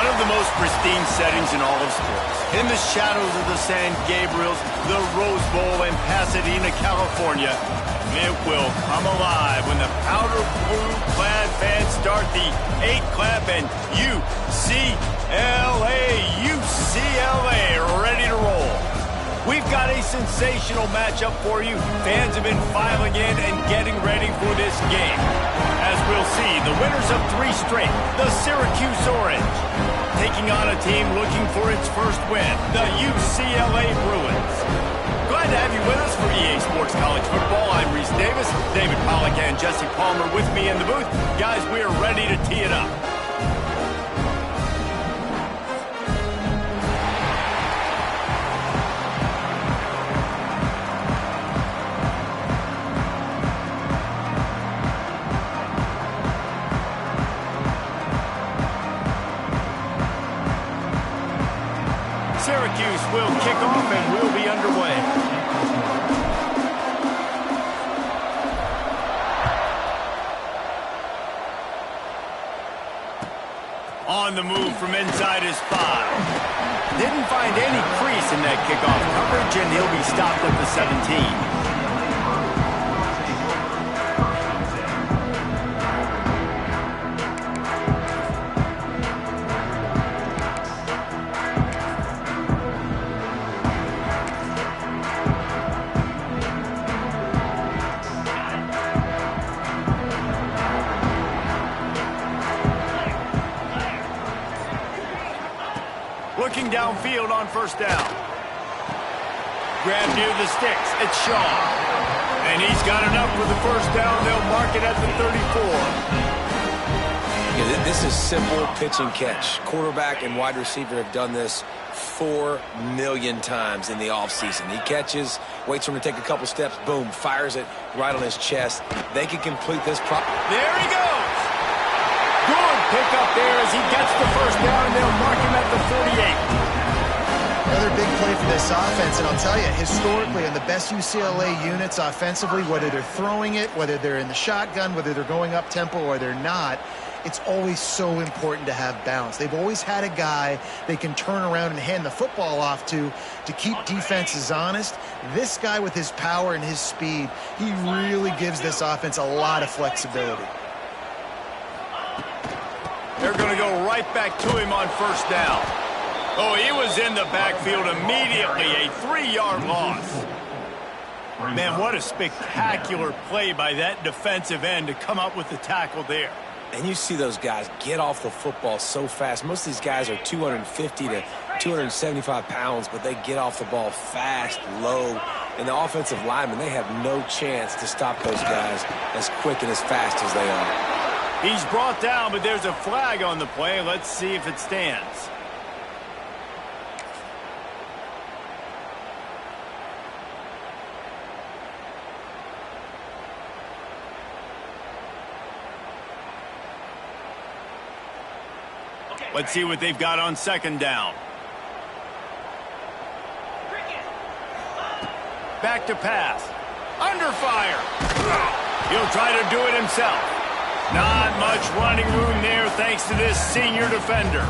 One of the most pristine settings in all of sports. In the shadows of the San Gabriels, the Rose Bowl in Pasadena, California, it will come alive when the powder blue-clad fans start the 8-clap and UCLA ready to roll. We've got a sensational matchup for you. Fans have been filing in and getting ready for this game. As we'll see, the winners of 3 straight, the Syracuse Orange, taking on a team looking for its first win, the UCLA Bruins. Glad to have you with us for EA Sports College Football. I'm Reese Davis, David Pollack and Jesse Palmer with me in the booth. Guys, we are ready to tee it up. Syracuse will kick off and we'll be underway. On the move from inside his 5. Didn't find any crease in that kickoff coverage, and he'll be stopped at the 17. Looking downfield on first down. Grab near the sticks. It's Shaw. And he's got enough for the first down. They'll mark it at the 34. Yeah, this is simple pitch and catch. Quarterback and wide receiver have done this 4 million times in the offseason. He catches, waits for him to take a couple steps, boom, fires it right on his chest. They can complete this. There he goes. Good pick up there as he gets the first down, and they'll mark him at the 48. Another big play for this offense, and I'll tell you, historically, in the best UCLA units offensively, whether they're throwing it, whether they're in the shotgun, whether they're going up tempo or they're not, it's always so important to have balance. They've always had a guy they can turn around and hand the football off to keep defenses honest. This guy with his power and his speed, he really gives this offense a lot of flexibility. They're going to go right back to him on first down. Oh, he was in the backfield immediately, a 3-yard loss. Man, what a spectacular play by that defensive end to come up with the tackle there. And you see those guys get off the football so fast. Most of these guys are 250 to 275 pounds, but they get off the ball fast, low. And the offensive linemen, they have no chance to stop those guys as quick and as fast as they are. He's brought down, but there's a flag on the play. Let's see if it stands. Let's see what they've got on second down. Back to pass. Under fire. He'll try to do it himself. Not much running room there thanks to this senior defender.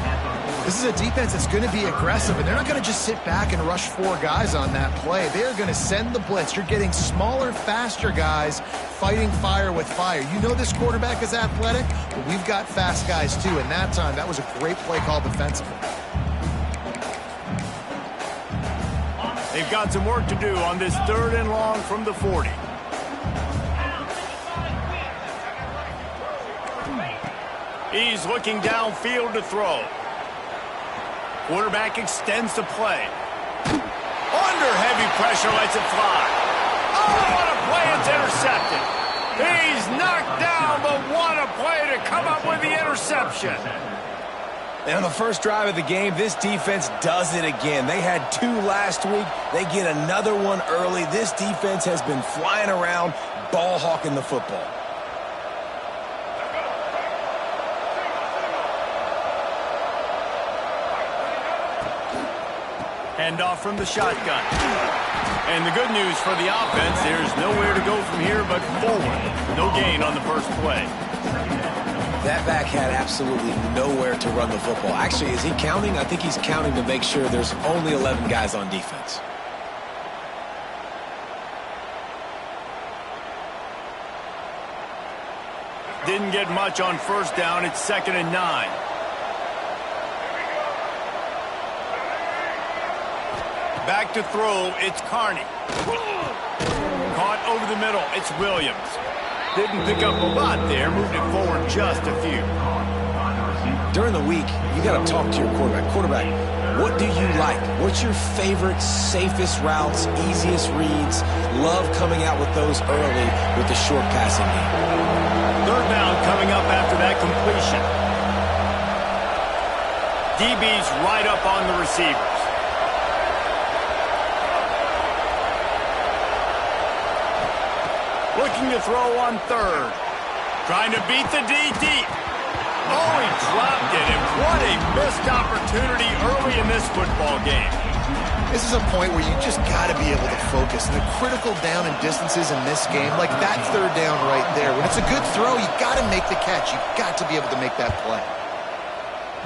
This is a defense that's going to be aggressive, and they're not going to just sit back and rush 4 guys on that play. They are going to send the blitz. You're getting smaller, faster guys fighting fire with fire. You know this quarterback is athletic, but we've got fast guys too, and that time, that was a great play call defensively. They've got some work to do on this 3rd and long from the 40. He's looking downfield to throw. Quarterback extends the play. Under heavy pressure, lets it fly. Oh, what a play, it's intercepted. He's knocked down, but what a play to come up with the interception. And on the first drive of the game, this defense does it again. They had 2 last week. They get another one early. This defense has been flying around, ball hawking the football. Handoff from the shotgun. And the good news for the offense, there's nowhere to go from here but forward. No gain on the first play. That back had absolutely nowhere to run the football. Actually, is he counting? I think he's counting to make sure there's only 11 guys on defense. Didn't get much on first down. It's 2nd and 9. Back to throw. It's Carney. Caught over the middle. It's Williams. Didn't pick up a lot there. Moved it forward just a few. During the week, you got to talk to your quarterback. Quarterback, what do you like? What's your favorite, safest routes, easiest reads? Love coming out with those early with the short passing game. 3rd down coming up after that completion. DB's right up on the receivers. Looking to throw on 3rd. Trying to beat the D deep. Oh, he dropped it, and what a missed opportunity early in this football game. This is a point where you just got to be able to focus. And the critical down and distances in this game, like that 3rd down right there, when it's a good throw, you got to make the catch. You got to be able to make that play.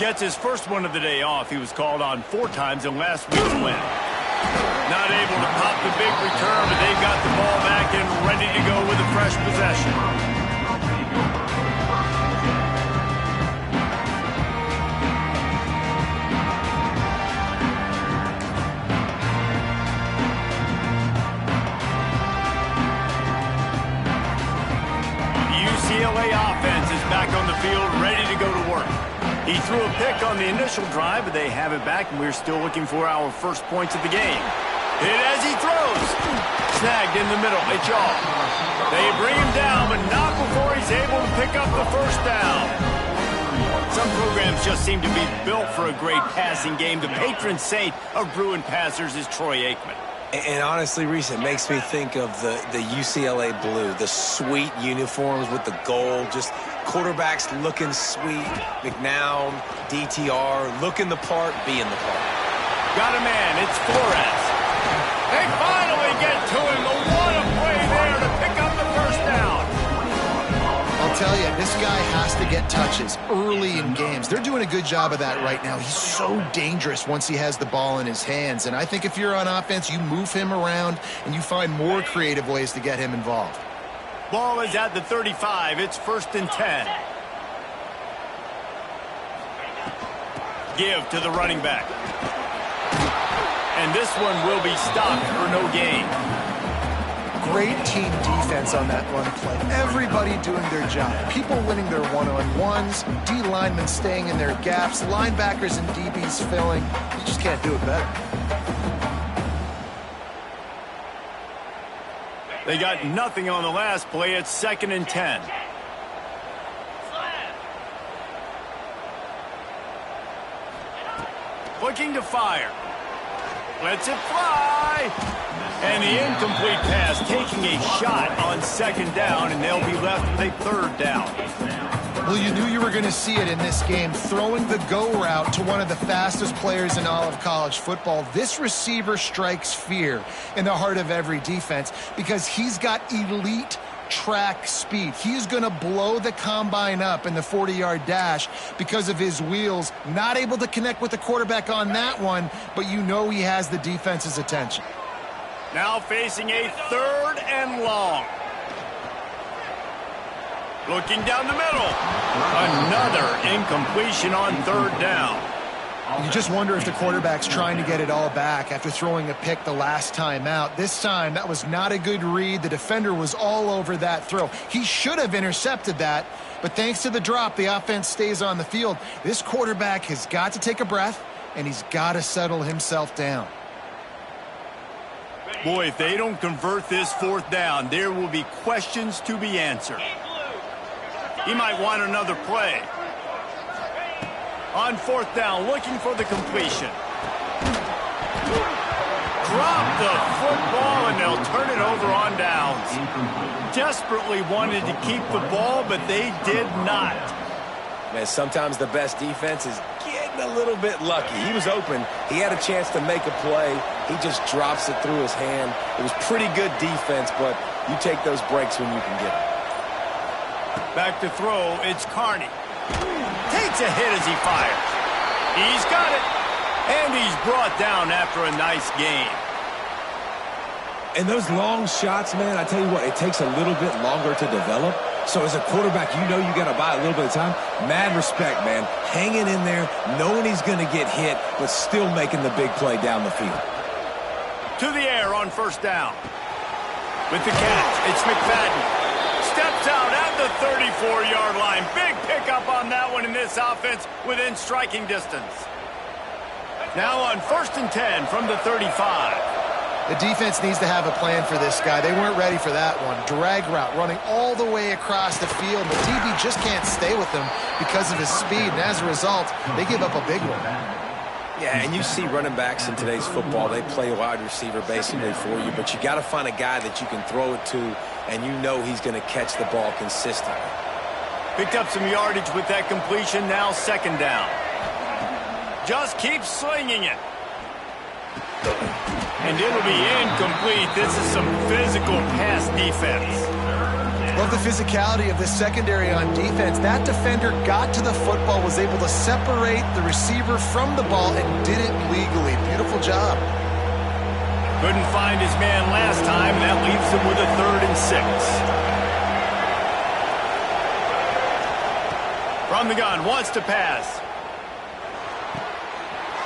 Gets his first one of the day off. He was called on 4 times in last week's win. Not able to pop the big return, but they've got the ball back and ready to go with a fresh possession. UCLA offense is back on the field, ready to go to work. He threw a pick on the initial drive, but they have it back, and we're still looking for our first points of the game. Hit as he throws. Snagged in the middle. It's off. They bring him down, but not before he's able to pick up the first down. Some programs just seem to be built for a great passing game. The patron saint of Bruin passers is Troy Aikman. And honestly, Reese, it makes me think of the UCLA blue, the sweet uniforms with the gold, just quarterbacks looking sweet, McNown, DTR, looking the part, being the part. Got a man, it's Flores. They finally get to him, but what a play there to pick up the first down. I'll tell you, this guy has to get touches early in games. They're doing a good job of that right now. He's so dangerous once he has the ball in his hands. And I think if you're on offense, you move him around and you find more creative ways to get him involved. Ball is at the 35. It's 1st and 10. Give to the running back. And this one will be stopped for no gain. Great team defense on that run play. Everybody doing their job. People winning their one-on-ones, D linemen staying in their gaps, linebackers and DBs filling. You just can't do it better. They got nothing on the last play. It's 2nd and 10. Looking to fire. Lets it fly. And the incomplete pass taking a shot on 2nd down, and they'll be left with a 3rd down. Well, you knew you were going to see it in this game. Throwing the go route to one of the fastest players in all of college football. This receiver strikes fear in the heart of every defense because he's got elite track speed. He's going to blow the combine up in the 40-yard dash because of his wheels. Not able to connect with the quarterback on that one, but you know he has the defense's attention. Now facing a 3rd and long. Looking down the middle. Another incompletion on 3rd down. You just wonder if the quarterback's trying to get it all back after throwing a pick the last time out. This time, that was not a good read. The defender was all over that throw. He should have intercepted that, but thanks to the drop, the offense stays on the field. This quarterback has got to take a breath, and he's got to settle himself down. Boy, if they don't convert this 4th down, there will be questions to be answered. He might want another play. On 4th down, looking for the completion. Drop the football, and they'll turn it over on downs. Desperately wanted to keep the ball, but they did not. Man, sometimes the best defense is getting a little bit lucky. He was open. He had a chance to make a play. He just drops it through his hand. It was pretty good defense, but you take those breaks when you can get them. Back to throw, it's Carney. Takes a hit as he fires. He's got it. And he's brought down after a nice gain. And those long shots, man, I tell you what, it takes a little bit longer to develop. So as a quarterback, you know you got to buy a little bit of time. Mad respect, man. Hanging in there, knowing he's going to get hit, but still making the big play down the field. To the air on first down. With the catch, it's McFadden. Steps out at the 34-yard line. Big pickup on that one in this offense within striking distance. Now on 1st and 10 from the 35. The defense needs to have a plan for this guy. They weren't ready for that one. Drag route, running all the way across the field. The DB just can't stay with him because of his speed, and as a result, they give up a big one. Yeah, and you see running backs in today's football, they play a wide receiver basically for you, but you got to find a guy that you can throw it to, and you know he's going to catch the ball consistently. Picked up some yardage with that completion, now 2nd down. Just keep slinging it. And it'll be incomplete. This is some physical pass defense. Love the physicality of this secondary on defense. That defender got to the football, was able to separate the receiver from the ball, and did it legally. Beautiful job. Couldn't find his man last time. That leaves him with a 3rd and 6. From the gun, wants to pass.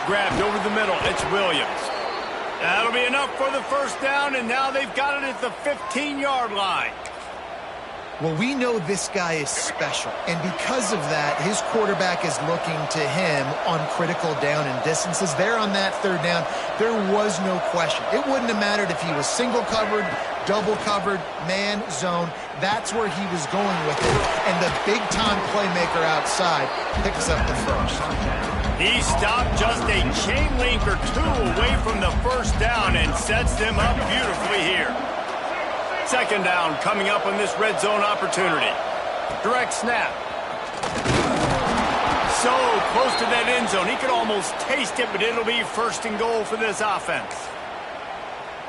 Grabbed over the middle. It's Williams. That'll be enough for the 1st down, and now they've got it at the 15-yard line. Well, we know this guy is special, and because of that, his quarterback is looking to him on critical down and distances. There on that 3rd down, there was no question. It wouldn't have mattered if he was single covered, double covered, man, zone. That's where he was going with it, and the big-time playmaker outside picks up the 1st. He stopped just a chain link or 2 away from the 1st down and sets them up beautifully here. 2nd down coming up on this red zone opportunity. Direct snap. So close to that end zone. He could almost taste it, but it'll be 1st and goal for this offense.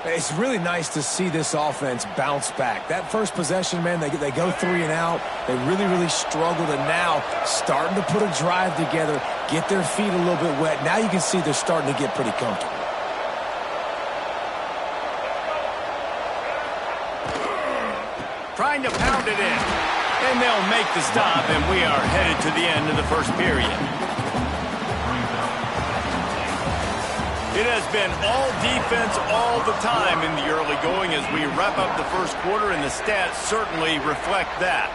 It's really nice to see this offense bounce back. That first possession, man, they go 3 and out. They really struggled, and now starting to put a drive together, get their feet a little bit wet. Now you can see they're starting to get pretty comfortable. Trying to pound it in. And they'll make the stop, and we are headed to the end of the 1st period. It has been all defense all the time in the early going as we wrap up the 1st quarter, and the stats certainly reflect that.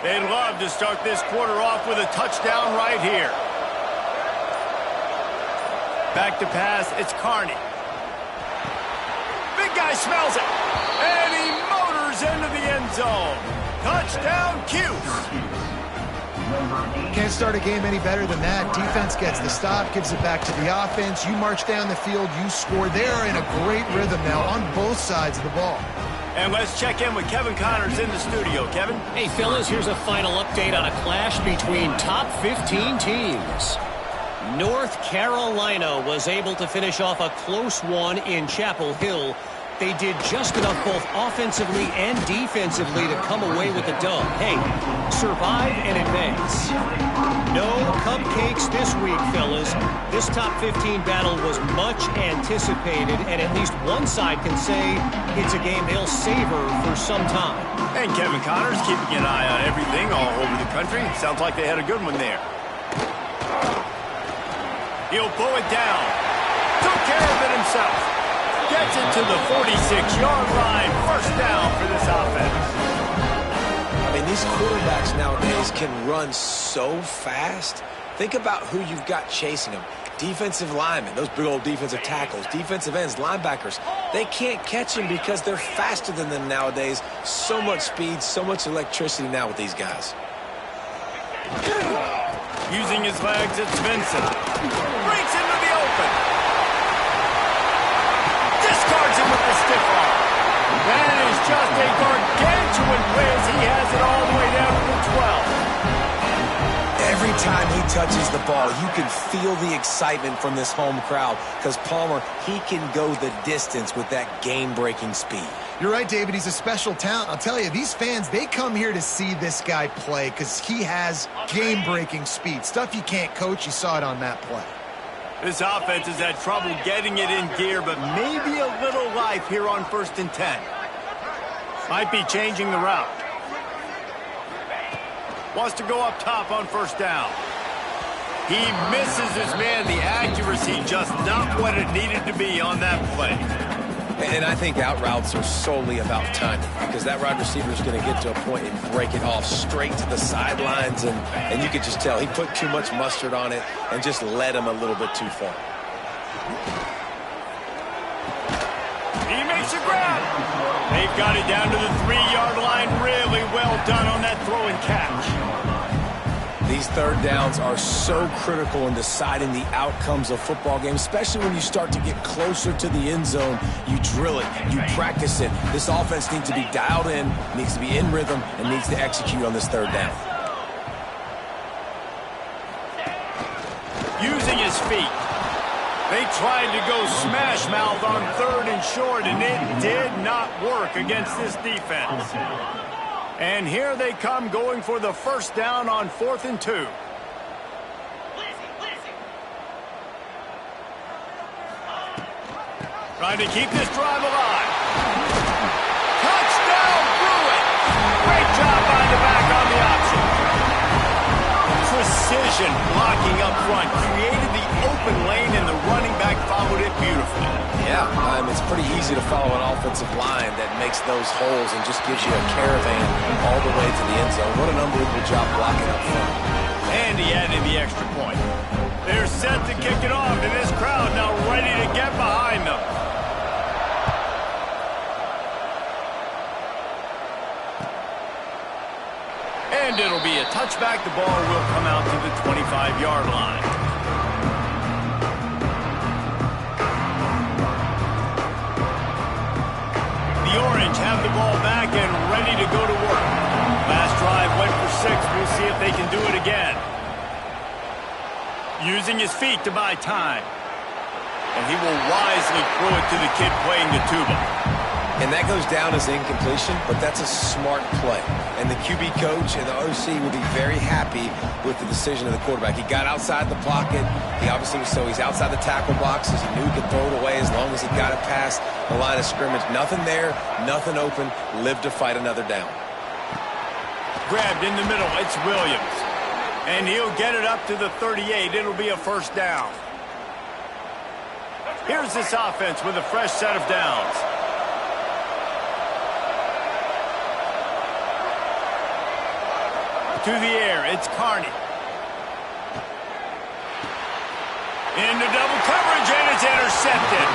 They'd love to start this quarter off with a touchdown right here. Back to pass, it's Carney. Big guy smells it, and he motors into the end zone. Touchdown, Cuse. Can't start a game any better than that. Defense gets the stop, gives it back to the offense. You march down the field, you score. They are in a great rhythm now on both sides of the ball. And let's check in with Kevin Connors in the studio. Kevin? Hey, fellas, here's a final update on a clash between top 15 teams. North Carolina was able to finish off a close one in Chapel Hill. They did just enough both offensively and defensively to come away with the dub. Hey, survive and advance. No cupcakes this week, fellas. This top 15 battle was much anticipated, and at least one side can say it's a game they'll savor for some time. And Kevin Connors keeping an eye on everything all over the country. Sounds like they had a good one there. He'll pull it down. Took care of it himself. Gets it to the 46-yard line. 1st down for this offense. I mean, these quarterbacks nowadays can run so fast. Think about who you've got chasing them. Defensive linemen, those big old defensive tackles, defensive ends, linebackers. They can't catch them because they're faster than them nowadays. So much speed, so much electricity now with these guys. Using his legs, it's Vincent. Breaks into the open. Discards him with the stiff arm. That is just a gargantuan play as he has it all the way down to the 12. Every time he touches the ball, you can feel the excitement from this home crowd because Palmer, he can go the distance with that game-breaking speed. You're right, David. He's a special talent. I'll tell you, these fans, they come here to see this guy play because he has game-breaking speed. Stuff you can't coach. You saw it on that play. This offense has had trouble getting it in gear, but maybe a little life here on 1st and 10. Might be changing the route. Wants to go up top on 1st down. He misses his man. The accuracy just not what it needed to be on that play. And I think out routes are solely about timing because that wide receiver is going to get to a point and break it off straight to the sidelines, and you could just tell he put too much mustard on it and just led him a little bit too far. He makes a grab. They've got it down to the 3-yard line. Really well done on that throw and catch. These 3rd downs are so critical in deciding the outcomes of football games, especially when you start to get closer to the end zone. You drill it, you practice it. This offense needs to be dialed in, needs to be in rhythm, and needs to execute on this 3rd down. Using his feet. They tried to go smash mouth on 3rd and short, and it did not work against this defense. And here they come going for the 1st down on 4th and 2. Trying to keep this drive alive. Touchdown, Bruin! Great job by the back on the option. Precision blocking up front. Created the open lane, and the running back followed it beautifully. Yeah, it's pretty easy to follow an offensive line that makes those holes and just gives you a caravan all the way to the end zone. What an unbelievable job blocking up front. And he added the extra point. They're set to kick it off, and this crowd now ready to get behind them. And it'll be a touchback. The ball will come out to the 25-yard line. Orange have the ball back and ready to go to work. Last drive went for 6. We'll see if they can do it again. Using his feet to buy time. And he will wisely throw it to the kid playing the tuba. And that goes down as incompletion, but that's a smart play. And the QB coach and the OC will be very happy with the decision of the quarterback. He got outside the pocket. He obviously was he's outside the tackle boxes. He knew he could throw it away as long as he got it past the line of scrimmage. Nothing there, nothing open. Live to fight another down. Grabbed in the middle. It's Williams. And he'll get it up to the 38. It'll be a 1st down. Here's this offense with a fresh set of downs. To the air, it's Carney. Into double coverage, and it's intercepted.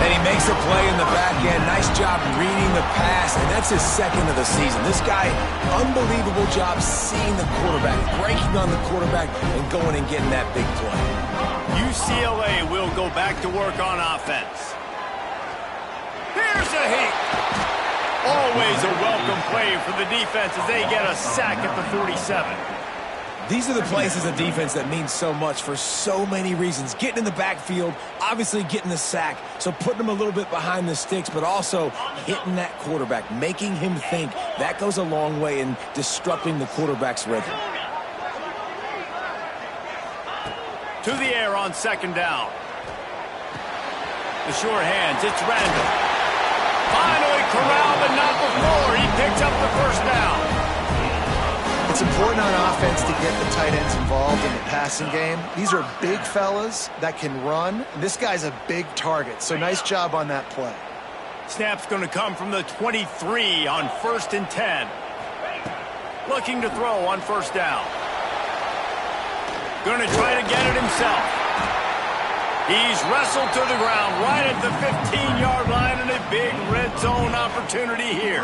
And he makes a play in the back end. Nice job reading the pass, and that's his 2nd of the season. This guy, unbelievable job seeing the quarterback, breaking on the quarterback, and going and getting that big play. UCLA will go back to work on offense. Here's a heat. Always a welcome play for the defense as they get a sack at the 47. These are the plays as a defense that mean so much for so many reasons. Getting in the backfield, obviously getting the sack, so putting him a little bit behind the sticks, but also hitting that quarterback, making him think. That goes a long way in disrupting the quarterback's rhythm. To the air on 2nd down. The sure hands, it's Randall. Finally corralled, but not before. He picks up the 1st down. It's important on offense to get the tight ends involved in the passing game. These are big fellas that can run. This guy's a big target, so nice job on that play. Snap's going to come from the 23 on 1st and 10. Looking to throw on 1st down. Going to try to get it himself. He's wrestled to the ground right at the 15-yard line, and a big red zone opportunity here.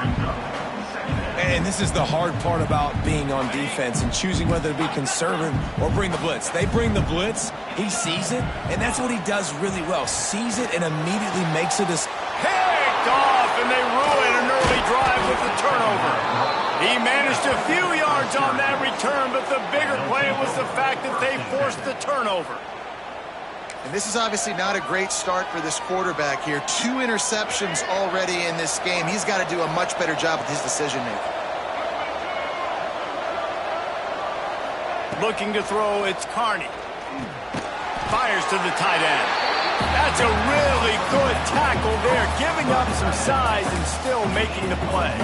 And this is the hard part about being on defense and choosing whether to be conservative or bring the blitz. They bring the blitz, he sees it, and that's what he does really well. Sees it and immediately makes it a... Picked off, and they ruin an early drive with the turnover. He managed a few yards on that return, but the bigger play was the fact that they forced the turnover. And this is obviously not a great start for this quarterback here. 2 interceptions already in this game. He's got to do a much better job with his decision-making. Looking to throw, it's Carney. Fires to the tight end. That's a really good tackle there, giving up some size and still making the play.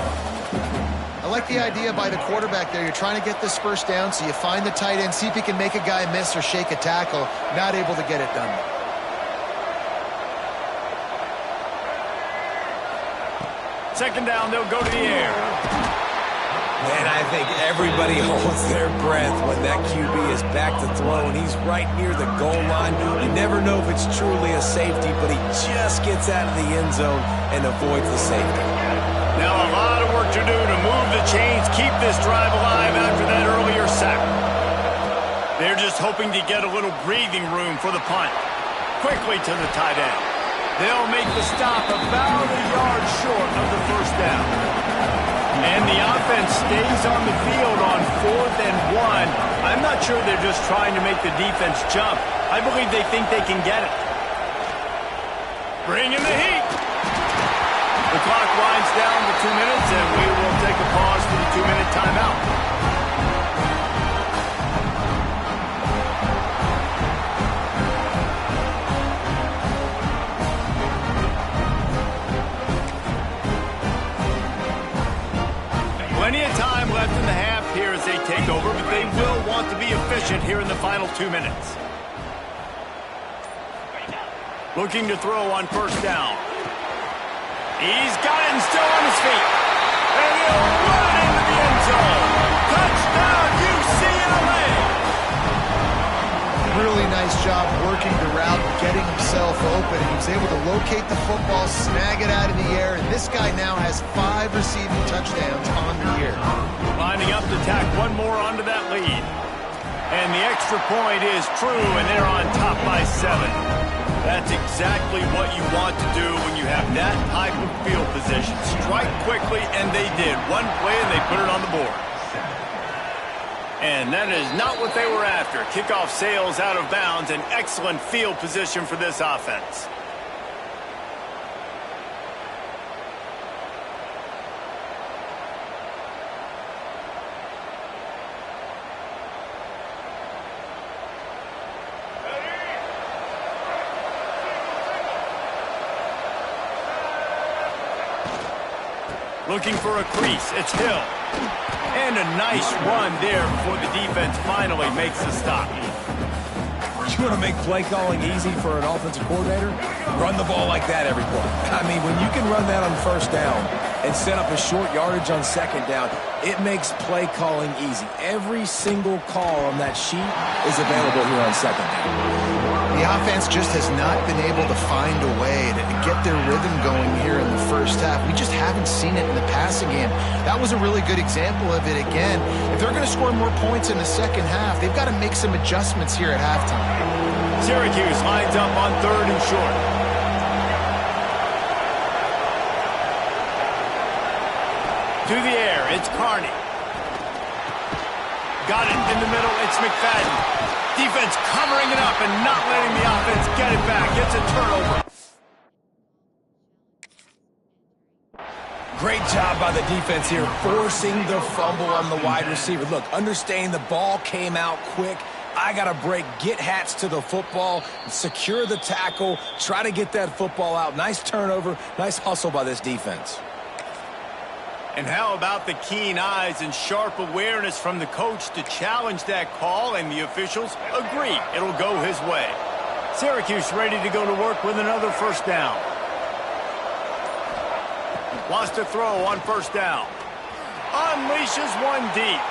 I like the idea by the quarterback there. You're trying to get this first down, so you find the tight end, see if he can make a guy miss or shake a tackle. Not able to get it done. Second down, they'll go to the air. Man, I think everybody holds their breath when that QB is back to throw and he's right near the goal line. You never know if it's truly a safety, but he just gets out of the end zone and avoids the safety. Now a lot of work to do to move the chains, keep this drive alive after that earlier sack. They're just hoping to get a little breathing room for the punt. Quickly to the tight end. They'll make the stop about a yard short of the first down. And the offense stays on the field on 4th and 1. I'm not sure they're just trying to make the defense jump. I believe they think they can get it. Bring in the heat. The clock winds down to 2 minutes, and we will take a pause for the 2-minute timeout. Plenty of time left in the half here as they take over, but they will want to be efficient here in the final 2 minutes. Looking to throw on first down. He's got it and still on his feet. And he'll run into the end zone. Touchdown, UCLA! Really nice job working the route, getting himself open. He was able to locate the football, snag it out of the air, and this guy now has 5 receiving touchdowns on the year. Lining up to tack one more onto that lead. And the extra point is true, and they're on top by 7. That's exactly what you want to do when you have that type of field position. Strike quickly, and they did. One play, and they put it on the board. And that is not what they were after. Kickoff sails out of bounds. An excellent field position for this offense. Looking for a crease. It's Hill. And a nice run there before the defense finally makes the stop. You want to make play calling easy for an offensive coordinator? Run the ball like that every play. I mean, when you can run that on first down and set up a short yardage on second down, it makes play calling easy. Every single call on that sheet is available here on second down. The offense just has not been able to find a way to get their rhythm going here in the first half. We just haven't seen it in the passing game. That was a really good example of it again. If they're going to score more points in the second half, they've got to make some adjustments here at halftime. Syracuse lines up on 3rd and short. To the air, it's Carney. Got it in the middle, it's McFadden. Defense covering it up and not letting the offense get it back. It's a turnover. Great job by the defense here, forcing the fumble on the wide receiver. Look, understanding the ball came out quick. I got to break, get Hats to the football, secure the tackle, try to get that football out. Nice turnover, nice hustle by this defense. And how about the keen eyes and sharp awareness from the coach to challenge that call, and the officials agree it'll go his way. Syracuse ready to go to work with another first down. Wants to throw on first down. Unleashes one deep.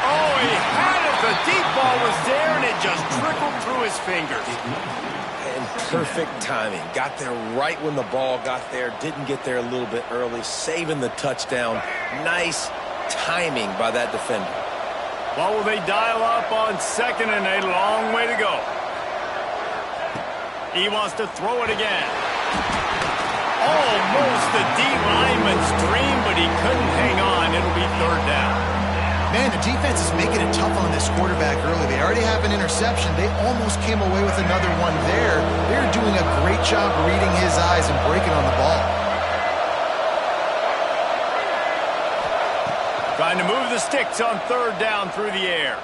Oh, he had it. The deep ball was there, and it just trickled through his fingers. And perfect timing. Got there right when the ball got there. Didn't get there a little bit early. Saving the touchdown. Nice timing by that defender. Well, will they dial up on 2nd and a long way to go? He wants to throw it again. Almost the D-lineman's dream, but he couldn't hang on. It'll be third down. Man, the defense is making it tough on this quarterback early. They already have an interception. They almost came away with another one there. They're doing a great job reading his eyes and breaking on the ball. Trying to move the sticks on third down through the air.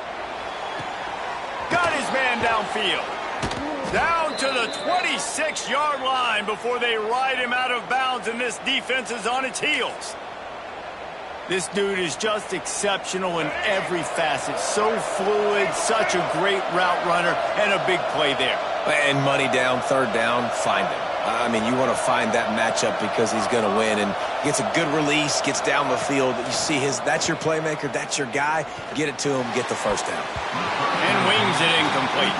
Got his man downfield. Down to the 26-yard line before they ride him out of bounds, and this defense is on its heels. This dude is just exceptional in every facet. So fluid, such a great route runner, and a big play there. And money down, third down, find him. I mean, you want to find that matchup because he's going to win, and gets a good release, gets down the field. You see that's your playmaker, that's your guy. Get it to him, get the first down. And wings it incomplete.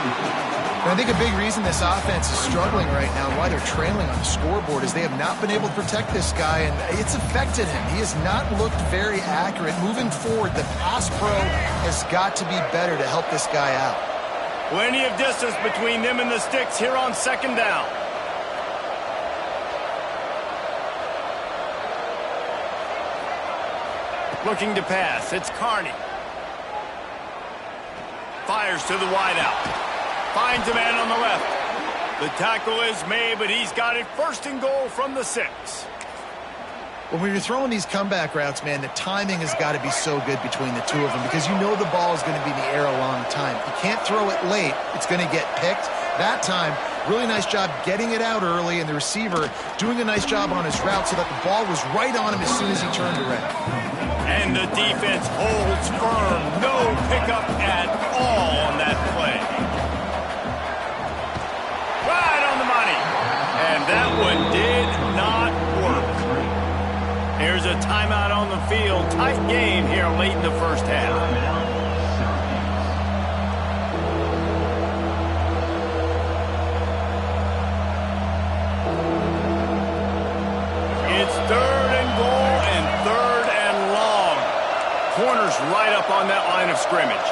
And I think a big reason this offense is struggling right now and why they're trailing on the scoreboard is they have not been able to protect this guy, and it's affected him. He has not looked very accurate. Moving forward, the pass pro has got to be better to help this guy out. Plenty of distance between them and the sticks here on second down. Looking to pass. It's Carney. Fires to the wideout. Finds a man on the left. The tackle is made, but he's got it first and goal from the 6. When you're throwing these comeback routes, man, the timing has got to be so good between the two of them because you know the ball is going to be in the air a long time. You can't throw it late. It's going to get picked. That time, really nice job getting it out early, and the receiver doing a nice job on his route so that the ball was right on him as soon as he turned around. And the defense holds firm. No pickup at all on that play. Right on the money. And that one did not work. Here's a timeout on the field. Tight game here late in the first half. It's third and goal and third and long. Corner's right up on that line of scrimmage.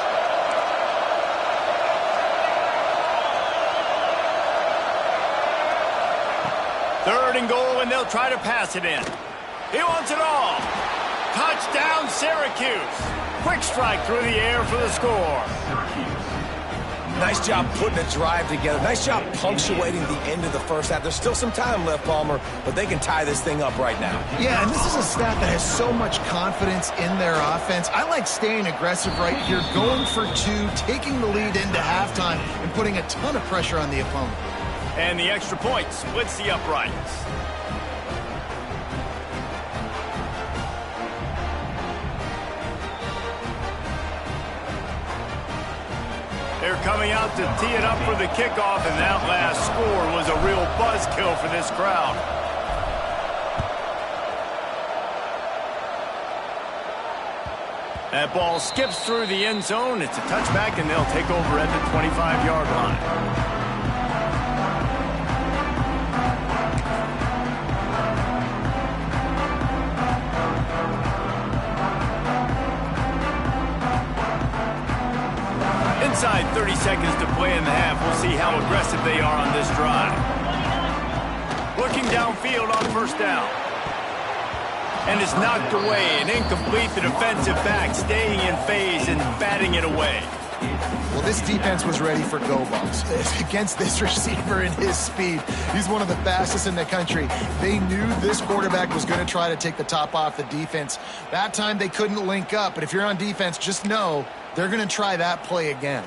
Third and goal, and they'll try to pass it in. He wants it all. Touchdown, Syracuse. Quick strike through the air for the score. Nice job putting a drive together. Nice job punctuating the end of the first half. There's still some time left, Palmer, but they can tie this thing up right now. Yeah, and this is a staff that has so much confidence in their offense. I like staying aggressive right here, going for 2, taking the lead into halftime, and putting a ton of pressure on the opponent. And the extra point splits the uprights. They're coming out to tee it up for the kickoff, and that last score was a real buzzkill for this crowd. That ball skips through the end zone. It's a touchback, and they'll take over at the 25-yard line. Inside 30 seconds to play in the half. We'll see how aggressive they are on this drive. Looking downfield on first down. And it's knocked away and incomplete. The defensive back staying in phase and batting it away. Well, this defense was ready for go balls against this receiver and his speed. He's one of the fastest in the country. They knew this quarterback was going to try to take the top off the defense. That time they couldn't link up, but if you're on defense, just know they're going to try that play again.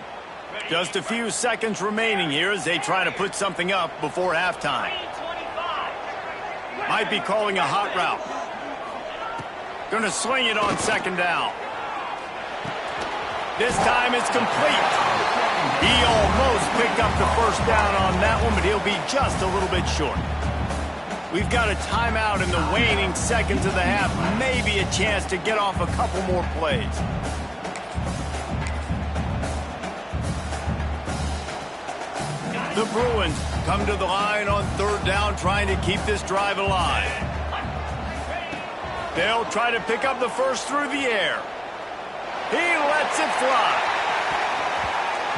Just a few seconds remaining here as they try to put something up before halftime. Might be calling a hot route. Going to swing it on second down. This time it's complete. He almost picked up the first down on that one, but he'll be just a little bit short. We've got a timeout in the waning seconds of the half. Maybe a chance to get off a couple more plays. The Bruins come to the line on third down, trying to keep this drive alive. They'll try to pick up the first through the air. He lets it fly.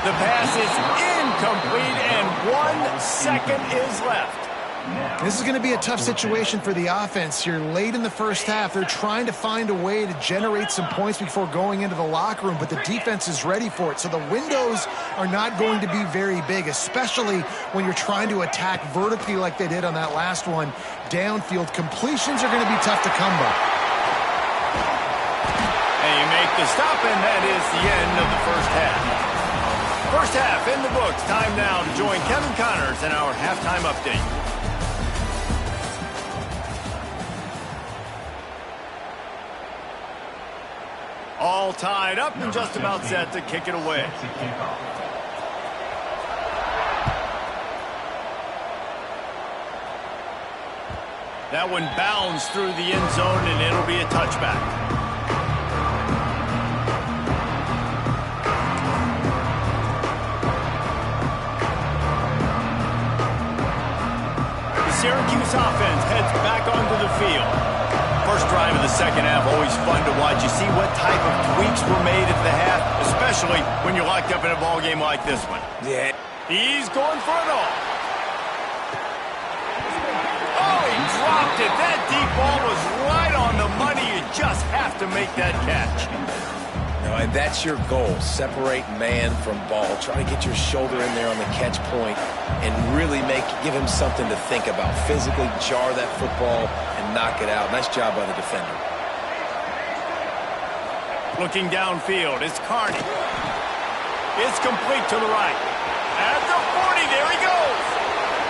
The pass is incomplete, and 1 second is left. This is going to be a tough situation for the offense here. Late in the first half, they're trying to find a way to generate some points before going into the locker room, but the defense is ready for it. So the windows are not going to be very big, especially when you're trying to attack vertically like they did on that last one. Downfield completions are going to be tough to come by. And you make the stop, and that is the end of the first half. First half in the books. Time now to join Kevin Connors in our halftime update. All tied up and just about set to kick it away. That one bounds through the end zone, and it'll be a touchback. Syracuse offense heads back onto the field. First drive of the second half, always fun to watch. You see what type of tweaks were made at the half, especially when you're locked up in a ball game like this one. Yeah. He's going for it all. Oh, he dropped it. That deep ball was right on the money. You just have to make that catch. And that's your goal. Separate man from ball. Try to get your shoulder in there on the catch point and really give him something to think about. Physically jar that football and knock it out. Nice job by the defender. Looking downfield, it's Carney. It's complete to the right. At the 40, there he goes.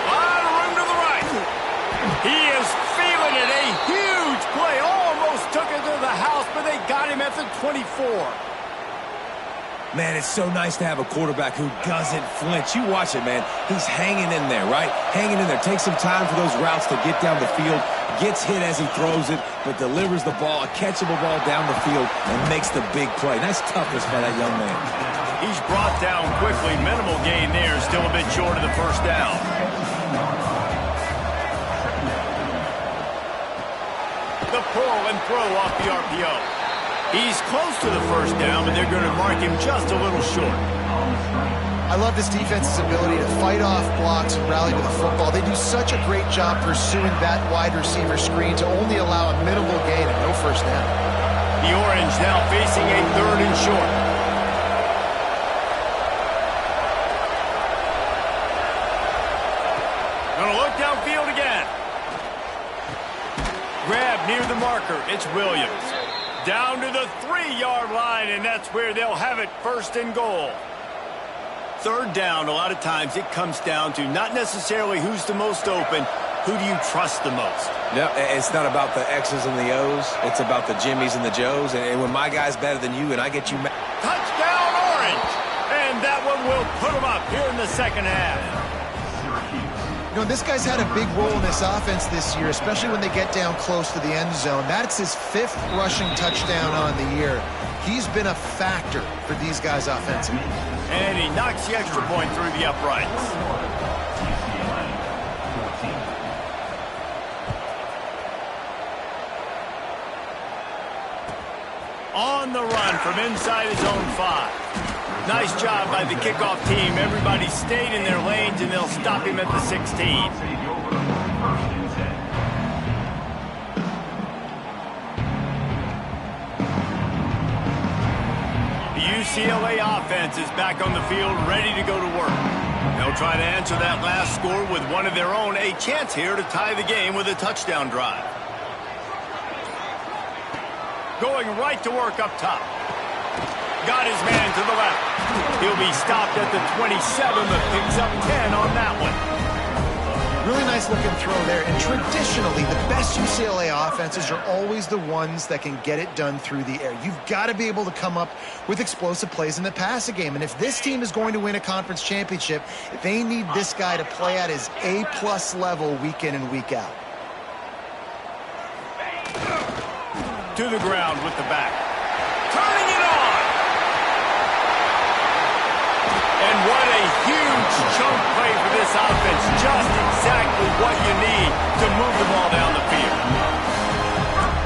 A lot of room to the right. He is feeling it. A huge play. Almost took it to the house, but they got him at the 24. Man, it's so nice to have a quarterback who doesn't flinch. You watch it, man. He's hanging in there, right? Hanging in there. Takes some time for those routes to get down the field. Gets hit as he throws it, but delivers the ball, a catchable ball down the field, and makes the big play. Nice toughness by that young man. He's brought down quickly. Minimal gain there. Still a bit short of the first down. The pull and throw off the RPO. He's close to the first down, but they're going to mark him just a little short. I love this defense's ability to fight off blocks and rally to the football. They do such a great job pursuing that wide receiver screen to only allow a minimal gain and no first down. The Orange now facing a third and short. Going to look downfield again. Grab near the marker. It's Williams. Down to the 3-yard line, and that's where they'll have it, first and goal. Third down, a lot of times it comes down to not necessarily who's the most open, who do you trust the most? No, it's not about the X's and the O's. It's about the Jimmies and the Joes. And when my guy's better than you and I get you... Touchdown, Orange! And that one will put them up here in the second half. You know, this guy's had a big role in this offense this year, especially when they get down close to the end zone. That's his 5th rushing touchdown on the year. He's been a factor for these guys offensively. And he knocks the extra point through the uprights. On the run from inside his own 5. Nice job by the kickoff team. Everybody stayed in their lanes, and they'll stop him at the 16. The UCLA offense is back on the field, ready to go to work. They'll try to answer that last score with one of their own. A chance here to tie the game with a touchdown drive. Going right to work up top. Got his man to the left. He'll be stopped at the 27, but picks up 10 on that one. Really nice looking throw there. And traditionally, the best UCLA offenses are always the ones that can get it done through the air. You've got to be able to come up with explosive plays in the passing game. And if this team is going to win a conference championship, they need this guy to play at his A-plus level week in and week out. To the ground with the back. Turning it on! And what a huge chunk play for this offense. Just exactly what you need to move the ball down the field.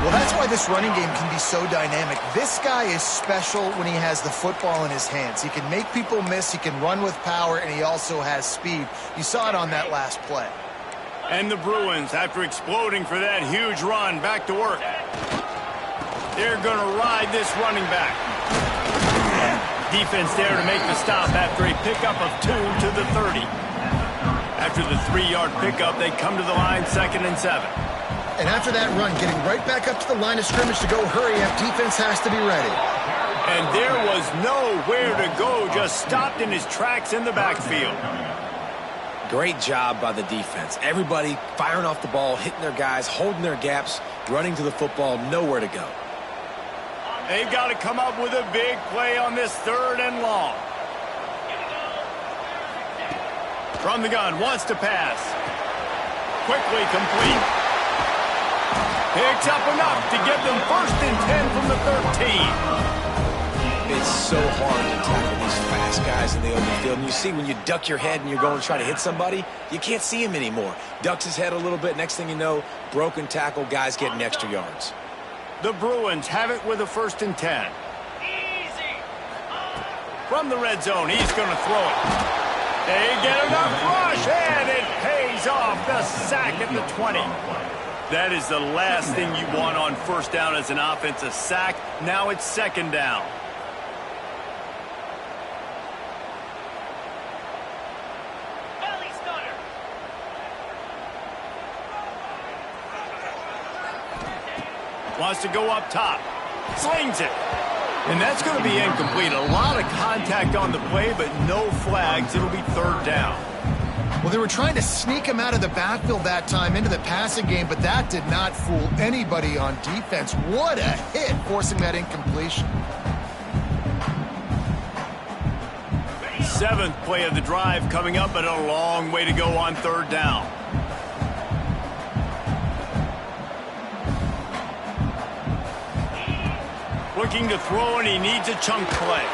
Well, that's why this running game can be so dynamic. This guy is special when he has the football in his hands. He can make people miss, he can run with power, and he also has speed. You saw it on that last play. And the Bruins, after exploding for that huge run, back to work. They're going to ride this running back. Defense there to make the stop after a pickup of 2 to the 30. After the 3-yard pickup, they come to the line 2nd and 7. And after that run, getting right back up to the line of scrimmage to go hurry up, defense has to be ready. And there was nowhere to go, just stopped in his tracks in the backfield. Great job by the defense. Everybody firing off the ball, hitting their guys, holding their gaps, running to the football, nowhere to go. They've got to come up with a big play on this 3rd and long. From the gun, wants to pass. Quickly complete. Picks up enough to give them 1st and 10 from the 13. It's so hard to tackle these fast guys in the open field. And you see when you duck your head and you're going to try to hit somebody, you can't see him anymore. Ducks his head a little bit. Next thing you know, broken tackle, guys getting extra yards. The Bruins have it with a 1st and 10. From the red zone, he's going to throw it. They get enough rush, and it pays off. The sack at the 20. That is the last thing you want on 1st down as an offensive sack. Now it's 2nd down. Wants to go up top. Slings it. And that's going to be incomplete. A lot of contact on the play, but no flags. It'll be 3rd down. Well, they were trying to sneak him out of the backfield that time into the passing game, but that did not fool anybody on defense. What a hit, forcing that incompletion. 7th play of the drive coming up, but a long way to go on 3rd down. Looking to throw, and he needs a chunk play.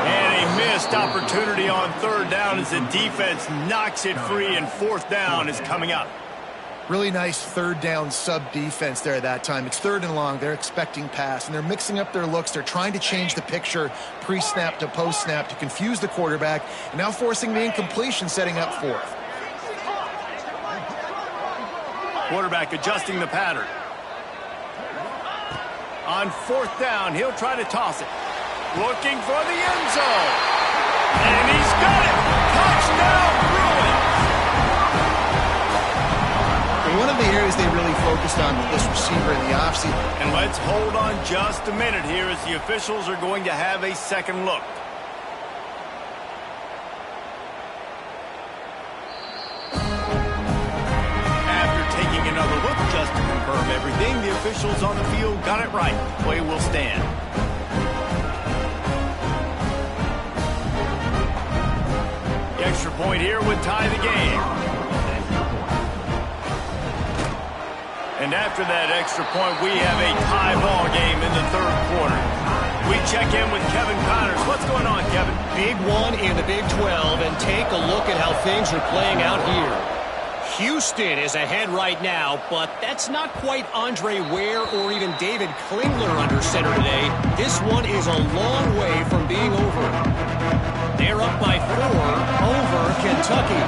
And a missed opportunity on 3rd down as the defense knocks it free, and 4th down is coming up. Really nice 3rd down sub-defense there that time. It's 3rd and long. They're expecting pass, and they're mixing up their looks. They're trying to change the picture pre-snap to post-snap to confuse the quarterback, and now forcing the incompletion, setting up 4th. Quarterback adjusting the pattern. On 4th down, he'll try to toss it. Looking for the end zone. And he's got it. Touchdown, Bruins. One of the areas they really focused on with this receiver in the offseason. And let's hold on just a minute here as the officials are going to have a second look. After taking another look just to confirm everything, the officials on the field got it right. Play will stand. The extra point here would tie the game. And after that extra point, we have a tie ball game in the 3rd quarter. We check in with Kevin Connors. What's going on, Kevin? Big one in the Big 12, and take a look at how things are playing out here. Houston is ahead right now, but that's not quite Andre Ware or even David Klingler under center today. This one is a long way from being over. They're up by 4 over Kentucky.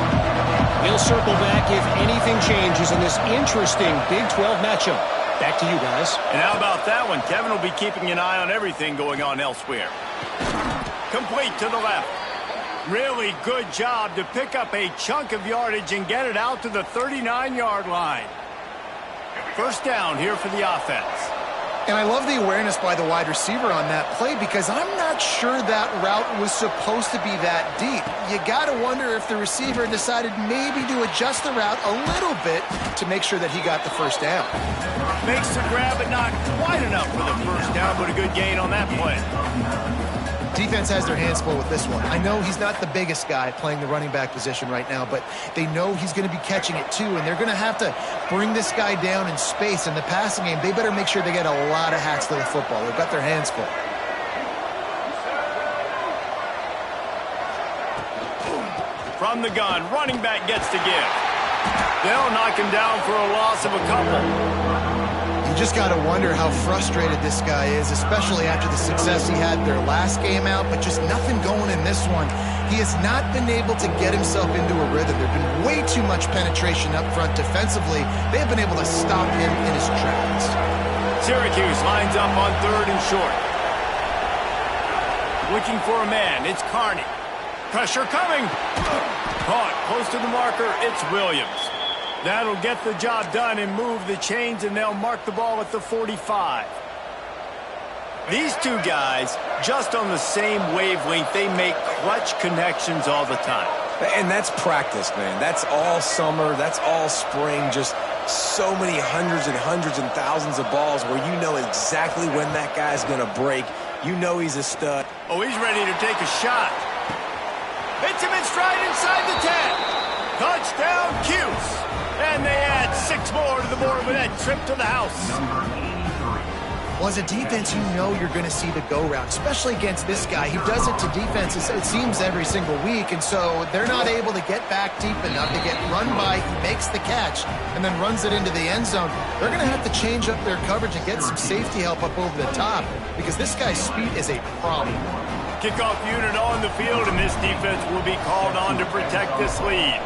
We'll circle back if anything changes in this interesting Big 12 matchup. Back to you guys. And how about that one? Kevin will be keeping an eye on everything going on elsewhere. Complete to the left. Really good job to pick up a chunk of yardage and get it out to the 39-yard line. 1st down here for the offense. And I love the awareness by the wide receiver on that play because I'm not sure that route was supposed to be that deep. You got to wonder if the receiver decided maybe to adjust the route a little bit to make sure that he got the 1st down. Makes the grab, but not quite enough for the 1st down, but a good gain on that play. Defense has their hands full with this one. I know he's not the biggest guy playing the running back position right now, but they know he's going to be catching it too, and they're going to have to bring this guy down in space. In the passing game, they better make sure they get a lot of hats to the football. They've got their hands full. From the gun, running back gets to give. They'll knock him down for a loss of a couple. You just got to wonder how frustrated this guy is, especially after the success he had their last game out, but just nothing going in this one. He has not been able to get himself into a rhythm. There's been way too much penetration up front defensively. They have been able to stop him in his tracks. Syracuse lines up on 3rd and short. Looking for a man. It's Carney. Pressure coming. Caught close to the marker. It's Williams. That'll get the job done and move the chains, and they'll mark the ball at the 45. These two guys, just on the same wavelength, they make clutch connections all the time. And that's practice, man. That's all summer. That's all spring. Just so many hundreds and thousands of balls where you know exactly when that guy's going to break. You know he's a stud. Oh, he's ready to take a shot. Hits him in stride inside the 10. Touchdown, Cuse. And they add 6 more to the board with that trip to the house. Well, as a defense, you know you're going to see the go-route, especially against this guy. He does it to defenses, it seems, every single week, and so they're not able to get back deep enough to get run by. He makes the catch and then runs it into the end zone. They're going to have to change up their coverage and get some safety help up over the top because this guy's speed is a problem. Kickoff unit on the field, and this defense will be called on to protect this lead.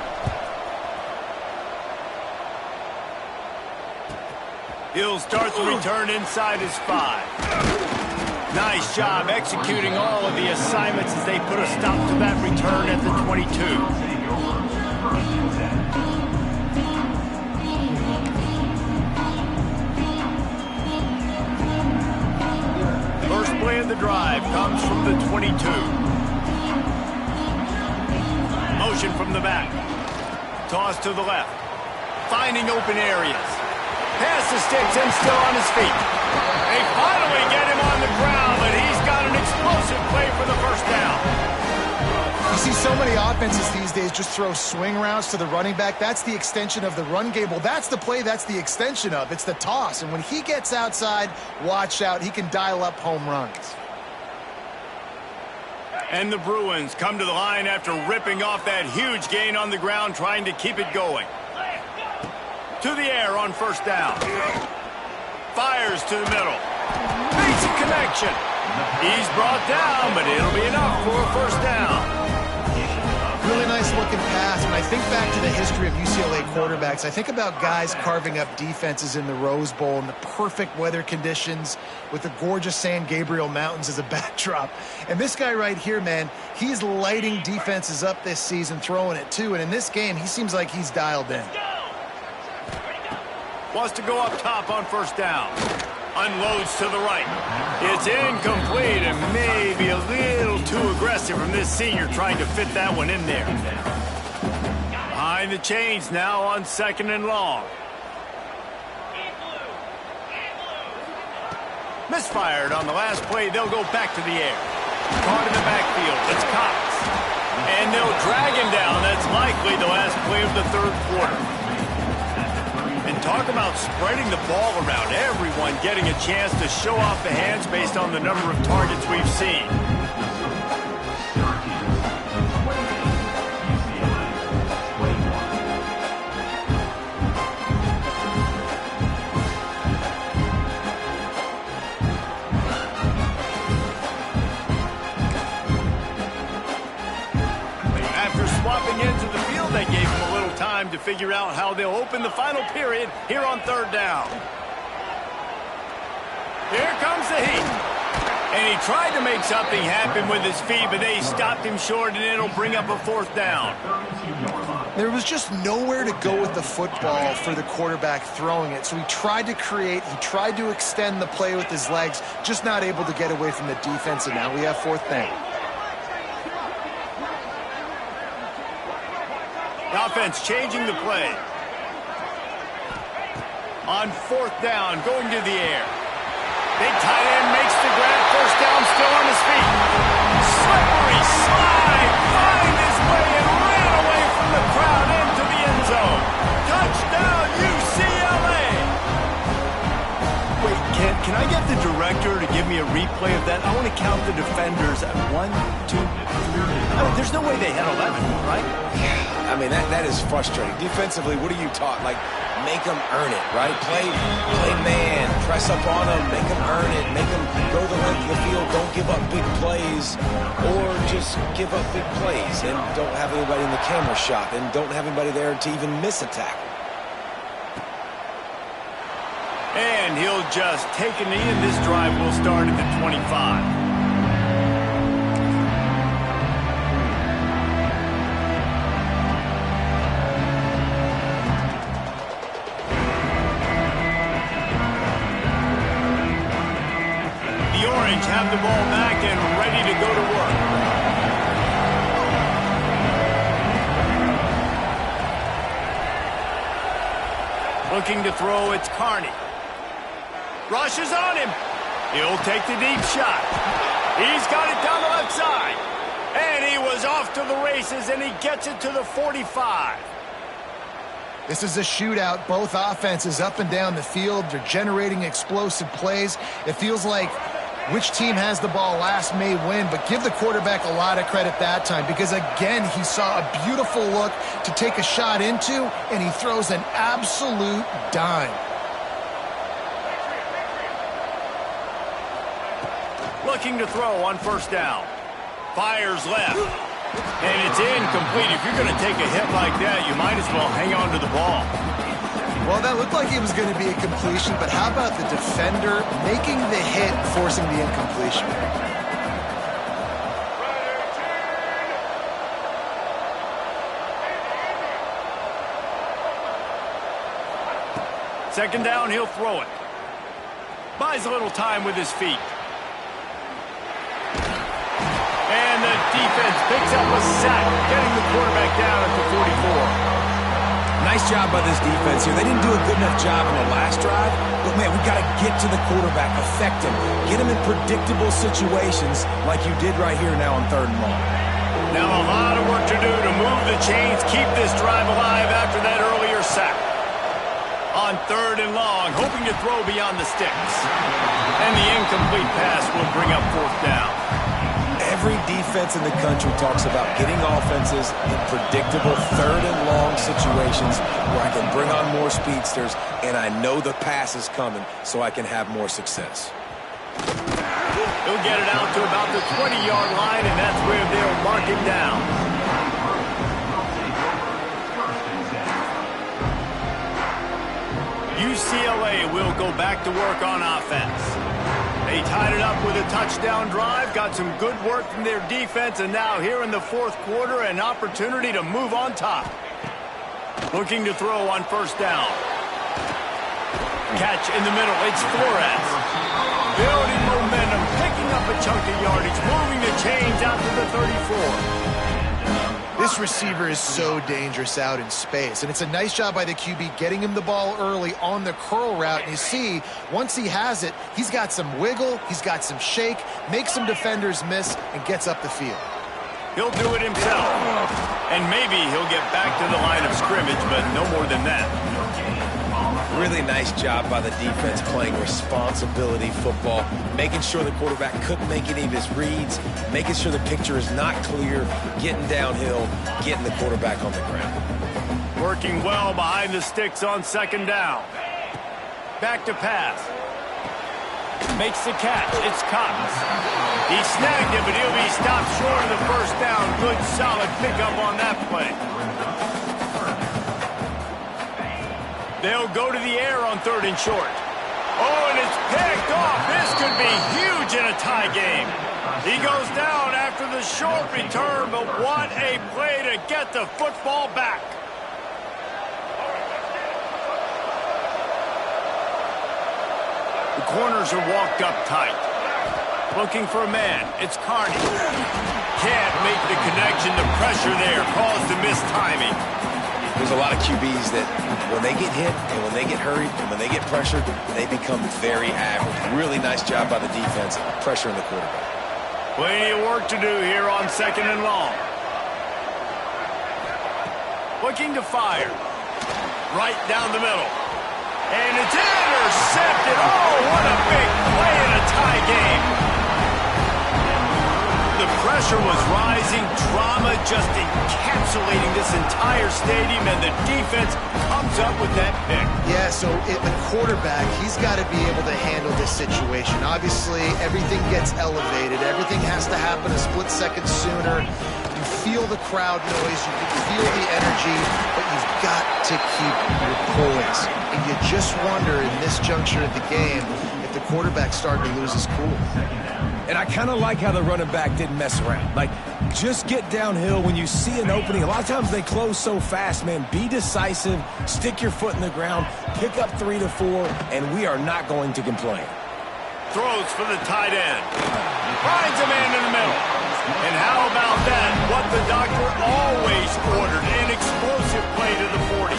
He'll start the return inside his 5. Nice job executing all of the assignments as they put a stop to that return at the 22. First play of the drive comes from the 22. Motion from the back. Toss to the left. Finding open areas. Pass the sticks and still on his feet. They finally get him on the ground, but he's got an explosive play for the first down. You see so many offenses these days just throw swing routes to the running back. That's the extension of the run game. Well, that's the play that's the extension of. It's the toss. And when he gets outside, watch out. He can dial up home runs. And the Bruins come to the line after ripping off that huge gain on the ground, trying to keep it going. To the air on first down. Fires to the middle. Makes a connection. He's brought down, but it'll be enough for a first down. Really nice looking pass. When I think back to the history of UCLA quarterbacks, I think about guys carving up defenses in the Rose Bowl in the perfect weather conditions with the gorgeous San Gabriel Mountains as a backdrop. And this guy right here, man, he's lighting defenses up this season, throwing it too. And in this game, he seems like he's dialed in. Wants to go up top on first down. Unloads to the right. It's incomplete and maybe a little too aggressive from this senior trying to fit that one in there. Behind the chains now on 2nd and long. Misfired on the last play. They'll go back to the air. Caught in the backfield. It's Cox. And they'll drag him down. That's likely the last play of the 3rd quarter. Talk about spreading the ball around. Everyone getting a chance to show off the hands based on the number of targets we've seen. After swapping into the field, they gave him a little time to figure out how they'll open the final period here on 3rd down. Here comes the heat. And he tried to make something happen with his feet, but they stopped him short, and it'll bring up a 4th down. There was just nowhere to go with the football for the quarterback throwing it. So he tried to create, he tried to extend the play with his legs, just not able to get away from the defense, and now we have 4th down. Offense changing the play. On 4th down, going to the air. Big tight end makes the grab. First down, still on his feet. Slippery slide. Find his way and ran away from the crowd into the end zone. Touchdown, UCLA. Wait, can I get the director to give me a replay of that? I want to count the defenders at 1, 2, 3. I mean, there's no way they had 11, right? Yeah, I mean, that is frustrating. Defensively, what are you taught? Like, make them earn it, right? Play man, press up on them, make them earn it, make them go the length of the field, don't give up big plays, or just give up big plays and don't have anybody in the camera shot and don't have anybody there to even miss a tackle. And he'll just take a knee, and this drive will start at the 25. Have the ball back and ready to go to work. Looking to throw, it's Carney. Rushes on him. He'll take the deep shot. He's got it down the left side. And he was off to the races, and he gets it to the 45. This is a shootout. Both offenses up and down the field. They're generating explosive plays. It feels like which team has the ball last may win, but give the quarterback a lot of credit that time because, again, he saw a beautiful look to take a shot into, and he throws an absolute dime. Looking to throw on first down. Fires left. And it's incomplete. If you're going to take a hit like that, you might as well hang on to the ball. Well, that looked like it was going to be a completion, but how about the defender making the hit, forcing the incompletion? Second down, he'll throw it. Buys a little time with his feet. And the defense picks up a sack, getting the quarterback down at the 44. Nice job by this defense here. They didn't do a good enough job in the last drive, but, man, we got to get to the quarterback, affect him, get him in predictable situations like you did right here now on 3rd and long. Now a lot of work to do to move the chains, keep this drive alive after that earlier sack. On 3rd and long, hoping to throw beyond the sticks. And the incomplete pass will bring up 4th down. Every defense in the country talks about getting offenses in predictable 3rd and long situations where I can bring on more speedsters and I know the pass is coming so I can have more success. He'll get it out to about the 20-yard line, and that's where they'll mark it down. UCLA will go back to work on offense. They tied it up with a touchdown drive, got some good work from their defense, and now here in the 4th quarter, an opportunity to move on top. Looking to throw on first down. Catch in the middle, it's Flores. Building momentum, picking up a chunk of yardage, moving the chains out to the 34. This receiver is so dangerous out in space, and it's a nice job by the QB getting him the ball early on the curl route. And you see, once he has it, he's got some wiggle, he's got some shake, makes some defenders miss, and gets up the field. He'll do it himself, and maybe he'll get back to the line of scrimmage, but no more than that. Really nice job by the defense playing responsibility football, making sure the quarterback couldn't make any of his reads, making sure the picture is not clear, getting downhill, getting the quarterback on the ground. Working well behind the sticks on 2nd down. Back to pass. Makes the catch. It's Cox. He snagged it, but he'll be stopped short of the first down. Good, solid pickup on that play. They'll go to the air on 3rd and short. Oh, and it's picked off. This could be huge in a tie game. He goes down after the short return, but what a play to get the football back. The corners are walked up tight. Looking for a man. It's Carney. Can't make the connection. The pressure there caused the missed timing. There's a lot of QBs that when they get hit and when they get hurried and when they get pressured, they become very average. Really nice job by the defense pressuring the quarterback. Plenty of work to do here on 2nd and long. Looking to fire. Right down the middle. And it's intercepted. Oh, what a big play in a tie game. The the pressure was rising, drama just encapsulating this entire stadium, and the defense comes up with that pick. Yeah, so the quarterback, he's got to be able to handle this situation. Obviously, everything gets elevated. Everything has to happen a split second sooner. You feel the crowd noise, you can feel the energy, but you've got to keep your poise. And you just wonder in this juncture of the game if the quarterback's starting to lose his cool. And I kind of like how the running back didn't mess around. Like, just get downhill when you see an opening. A lot of times they close so fast, man. Be decisive, stick your foot in the ground, pick up 3 to 4, and we are not going to complain. Throws for the tight end. Finds a man in the middle. And how about that? What the doctor always ordered, an explosive play to the 40.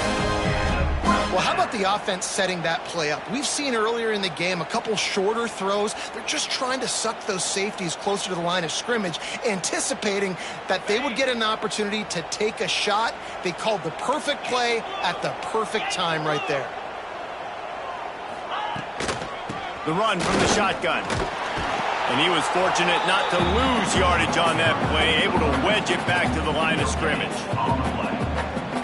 Well, how about the offense setting that play up? We've seen earlier in the game a couple shorter throws. They're just trying to suck those safeties closer to the line of scrimmage, anticipating that they would get an opportunity to take a shot. They called the perfect play at the perfect time right there. The run from the shotgun. And he was fortunate not to lose yardage on that play, able to wedge it back to the line of scrimmage.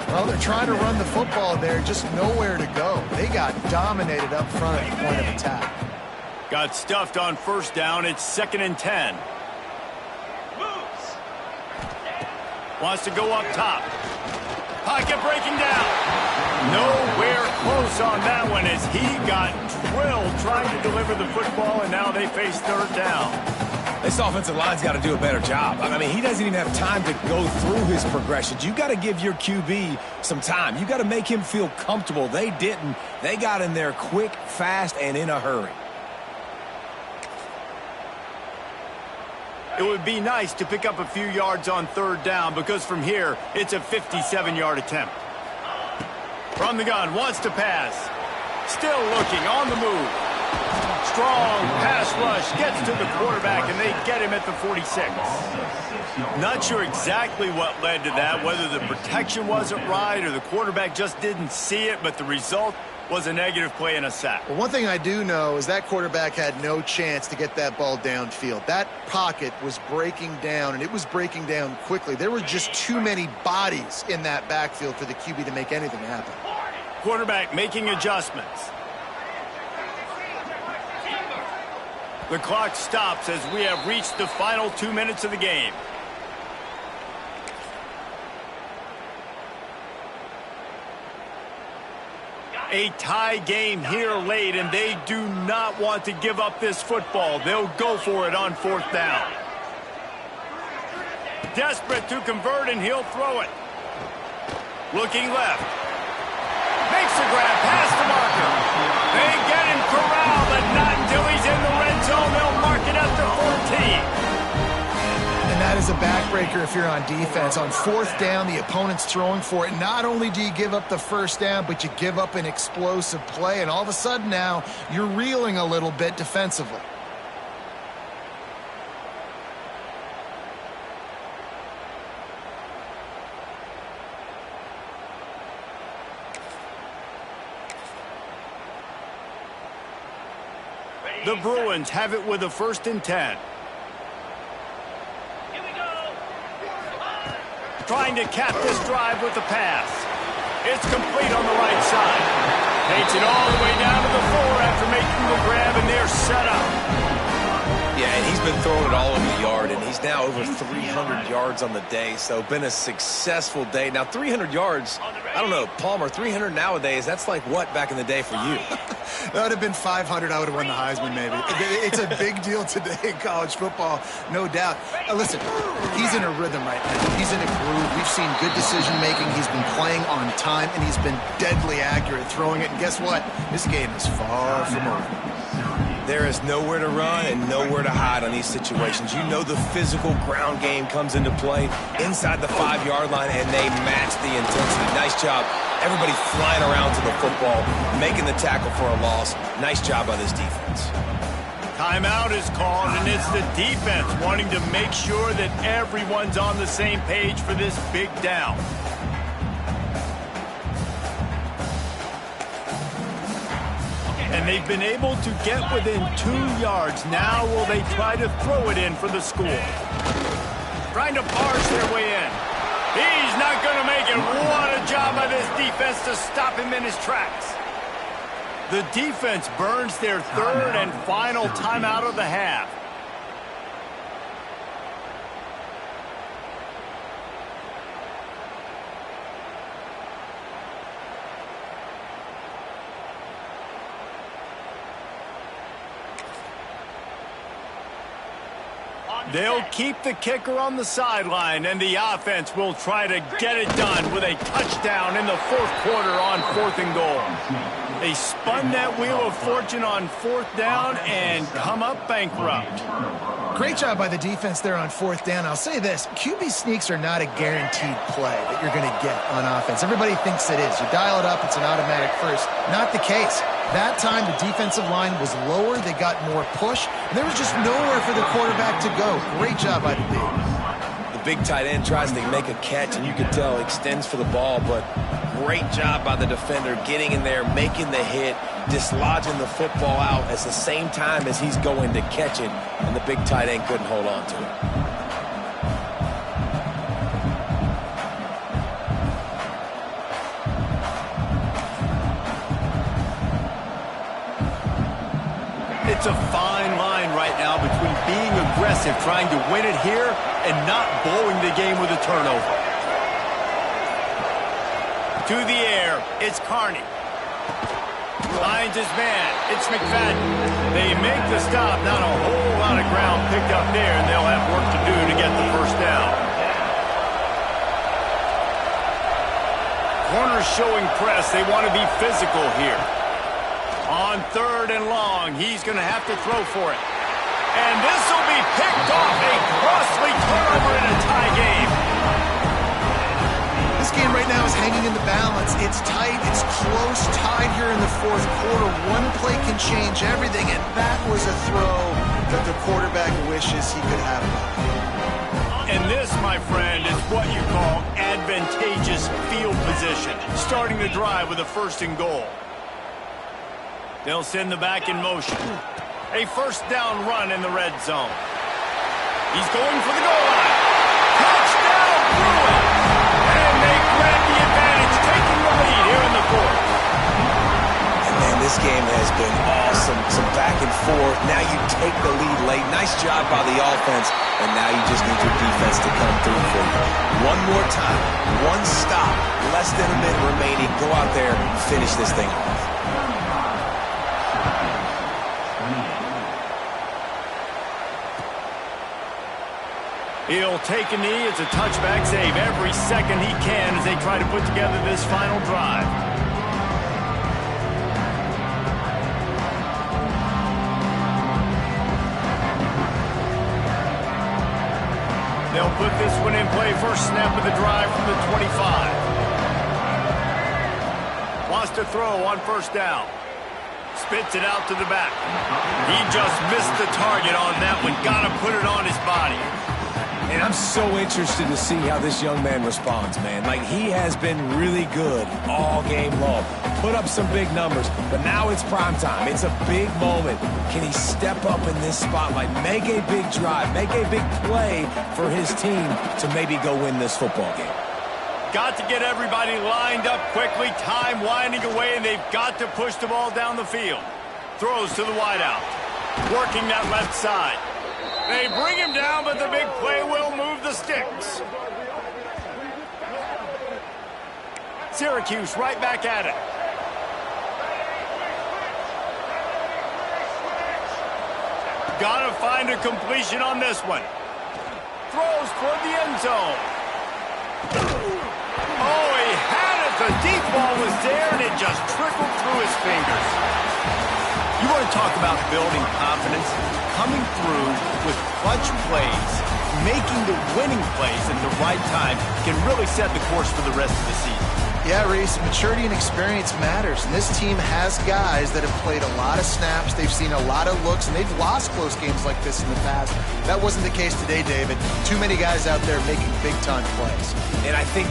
Well, they're trying to run the football there, just nowhere to go. They got dominated up front at the point of attack. Got stuffed on first down. It's 2nd and 10. Wants to go up top. Pocket breaking down. Nowhere close on that one as he got drilled trying to deliver the football, and now they face 3rd down. This offensive line's got to do a better job. I mean, he doesn't even have time to go through his progressions. You got to give your QB some time. You got to make him feel comfortable. They didn't. They got in there quick, fast, and in a hurry. It would be nice to pick up a few yards on 3rd down because from here, it's a 57-yard attempt. From the gun, wants to pass. Still looking, on the move. Strong pass rush, gets to the quarterback, and they get him at the 46. Not sure exactly what led to that, whether the protection wasn't right or the quarterback just didn't see it, but the result was a negative play and a sack. Well, one thing I do know is that quarterback had no chance to get that ball downfield. That pocket was breaking down, and it was breaking down quickly. There were just too many bodies in that backfield for the QB to make anything happen. Quarterback making adjustments. The clock stops as we have reached the final 2 minutes of the game. A tie game here late, and they do not want to give up this football. They'll go for it on 4th down. Desperate to convert, and he'll throw it. Looking left. Makes the grab past the marker. They get him corralled, but not until he's in the red zone. They'll mark it at the 14. And that is a backbreaker if you're on defense. On 4th down, the opponent's throwing for it. Not only do you give up the 1st down, but you give up an explosive play. And all of a sudden now, you're reeling a little bit defensively. The Bruins have it with a 1st and 10. Trying to cap this drive with the pass. It's complete on the right side. Takes it all the way down to the 4 after making the grab, and they're set up. Yeah, and he's been throwing it all over the yard, and he's now over 300 yards on the day, so been a successful day. Now, 300 yards, I don't know, Palmer, 300 nowadays, that's like what back in the day for you? That would have been 500. I would have won the Heisman, maybe. It's a big deal today in college football, no doubt. Listen, he's in a rhythm right now. He's in a groove. We've seen good decision-making. He's been playing on time, and he's been deadly accurate throwing it. And guess what? This game is far from over. There is nowhere to run and nowhere to hide on these situations. You know the physical ground game comes into play inside the 5-yard line, and they match the intensity. Nice job. Everybody flying around to the football, making the tackle for a loss. Nice job by this defense. Timeout is called, and it's the defense wanting to make sure that everyone's on the same page for this big down. And they've been able to get within 2 yards. Now will they try to throw it in for the score? Trying to barge their way in. He's not going to make it. What a job by this defense to stop him in his tracks. The defense burns their third and final timeout of the half. They'll keep the kicker on the sideline, and the offense will try to get it done with a touchdown in the fourth quarter on 4th and goal. They spun that wheel of fortune on 4th down and come up bankrupt. Great job by the defense there on 4th down. I'll say this, QB sneaks are not a guaranteed play that you're going to get on offense. Everybody thinks it is. You dial it up, it's an automatic first. Not the case. That time, the defensive line was lower. They got more push, and there was just nowhere for the quarterback to go. Great job by the D. The big tight end tries to make a catch, and you can tell extends for the ball, but great job by the defender getting in there, making the hit, dislodging the football out at the same time as he's going to catch it, and the big tight end couldn't hold on to it. It's a fine line right now between being aggressive, trying to win it here, and not blowing the game with a turnover. To the air, it's Carney. Finds his man, it's McFadden. They make the stop, not a whole lot of ground picked up there, and they'll have work to do to get the first down. Corners showing press, they want to be physical here. On 3rd and long, he's going to have to throw for it. And this will be picked off. A costly turnover in a tie game. This game right now is hanging in the balance. It's tight, it's close, tied here in the 4th quarter. One play can change everything, and that was a throw that the quarterback wishes he could have. And this, my friend, is what you call advantageous field position. Starting the drive with a 1st and goal. They'll send the back in motion. A 1st down run in the red zone. He's going for the goal line. Touchdown, Bruins! And they grab the advantage, taking the lead here in the 4th. And man, this game has been awesome. Some back and forth. Now you take the lead late. Nice job by the offense. And now you just need your defense to come through for you. One more time. One stop. Less than a minute remaining. Go out there and finish this thing off. He'll take a knee. It's a touchback save every second he can as they try to put together this final drive. They'll put this one in play. First snap of the drive from the 25. Wants to throw on 1st down. Spits it out to the back. He just missed the target on that one. Got to put it on his body. And I'm so interested to see how this young man responds, man. Like, he has been really good all game long. Put up some big numbers, but now it's prime time. It's a big moment. Can he step up in this spotlight, make a big drive, make a big play for his team to maybe go win this football game? Got to get everybody lined up quickly. Time winding away, and they've got to push the ball down the field. Throws to the wideout. Working that left side. They bring him down, but the big play will move the sticks. Syracuse right back at it. Gotta find a completion on this one. Throws toward the end zone. Oh, he had it. The deep ball was there, and it just trickled through his fingers. You want to talk about building confidence? Coming through with clutch plays, making the winning plays at the right time can really set the course for the rest of the season. Yeah, Reese, maturity and experience matters. And this team has guys that have played a lot of snaps. They've seen a lot of looks, and they've lost close games like this in the past. That wasn't the case today, David. Too many guys out there making big-time plays. And I think